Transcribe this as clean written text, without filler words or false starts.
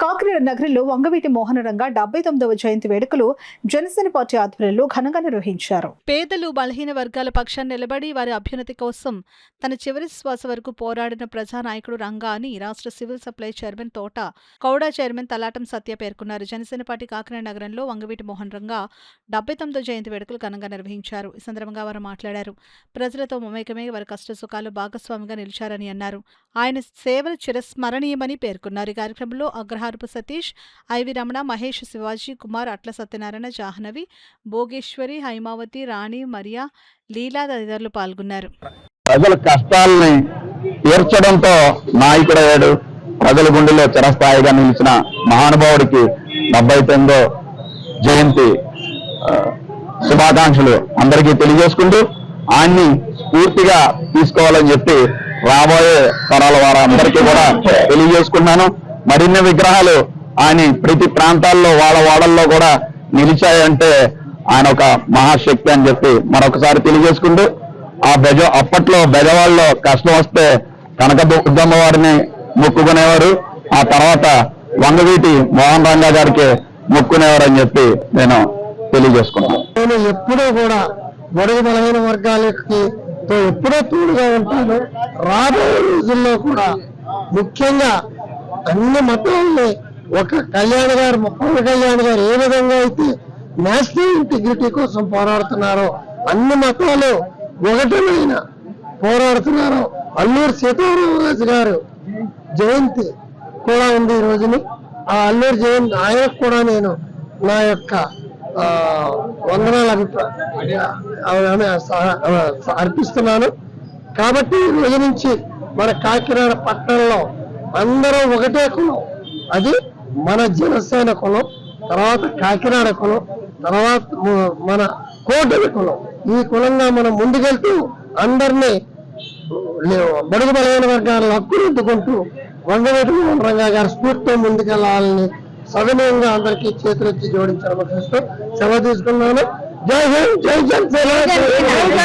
కాకినాడ నగరంలో వంగవీటి మోహన రంగ 79వ జయంతి వేడుకలు జనసేన పార్టీ ఆధ్వర్యంలో ఘనంగా నిర్వహించారు. పేదలు బలహీన వర్గాల పక్షాన్ని నిలబడి వారి అభ్యున్నతి కోసం తన చివరి శ్వాస వరకు పోరాడిన ప్రజానాయకుడు రంగా అని రాష్ట్ర సివిల్ సప్లై చైర్మన్ తోట కౌడా చైర్మన్ తలాటం సత్య పేర్కొన్నారు. జనసేన పార్టీ కాకినాడ నగరంలో వంగవీటి మోహన్ రంగ 79వ జయంతి వేడుకలు ఘనంగా నిర్వహించారు. ఈ సందర్భంగా వారు మాట్లాడారు. ప్రజలతో మమేకమై వారి కష్ట సుఖాలు భాగస్వామిగా నిలిచారని అన్నారు. ఆయన సేవలు చిరస్మరణీయమని పేర్కొన్నారు. ఈ కార్యక్రమంలో అగ్రహారపు సతీష్, ఐవి రమణ, మహేష్, శివాజీ కుమార్, అట్ల సత్యనారాయణ, జాహ్నవి, భోగేశ్వరి, హైమావతి, రాణి, మరియా, లీలా తదితరులు పాల్గొన్నారు. ప్రజల కష్టాలని తీర్చడంతో నాయకుడయ్యాడు. ప్రజల గుండెల్లో చిరస్థాయిగా నిలిచిన మహానుభావుడికి 79వ జయంతి శుభాకాంక్షలు అందరికీ తెలియజేసుకుంటూ ఆయన్ని స్ఫూర్తిగా తీసుకోవాలని చెప్పి రాబోయే తరాల వారందరికీ కూడా తెలియజేసుకున్నాను. మరిన్ని విగ్రహాలు ఆయన ప్రతి ప్రాంతాల్లో వాళ్ళ వాడల్లో కూడా నిలిచాయంటే ఆయన ఒక మహాశక్తి అని చెప్పి మరొకసారి తెలియజేసుకుంటూ అప్పట్లో బెజవాళ్ళలో కష్టం వస్తే కనక దుర్గమ్మ వారిని మొక్కుకునేవారు. ఆ తర్వాత వంగవీటి మోహన్ రంగా గారికి మొక్కునేవారు అని చెప్పి నేను తెలియజేసుకున్నాను. నేను ఎప్పుడూ కూడా బడుగు బలహీన వర్గాలకి ఎప్పుడూ తోడుగా ఉంటాను. రాబోయే రోజుల్లో కూడా ముఖ్యంగా అన్ని మతాలని ఒక కళ్యాణ్ గారు పవన్ కళ్యాణ్ గారు ఏ విధంగా అయితే నేషనల్ ఇంటిగ్రిటీ కోసం పోరాడుతున్నారో అన్ని మతాలు ఒకటమైన పోరాడుతున్నారో అల్లూరు సీతారామరాజు గారు జయంతి కూడా ఉంది ఈ రోజుని. ఆ అల్లూరు జయంతి ఆయనకు కూడా నేను నా యొక్క వందనాలు అర్పిస్తున్నాను. కాబట్టి ఈ రోజు నుంచి మన కాకినాడ పట్టణంలో అందరూ ఒకటే కులం, అది మన జనసేన కులం, తర్వాత కాకినాడ కులం, తర్వాత మన కోటమి కులం. ఈ కులంగా మనం ముందుకెళ్తూ అందరినీ బడుగు బలహీన వర్గాలను హక్కురుద్దుకుంటూ వంగవీటి మోహన్ రంగా గారి స్ఫూర్తితో ముందుకెళ్లాలని సవినయంగా అందరికీ చేతులెత్తి జోడించాలని సెలవు తీసుకున్నాను. జై హింద్, జై జనసేన.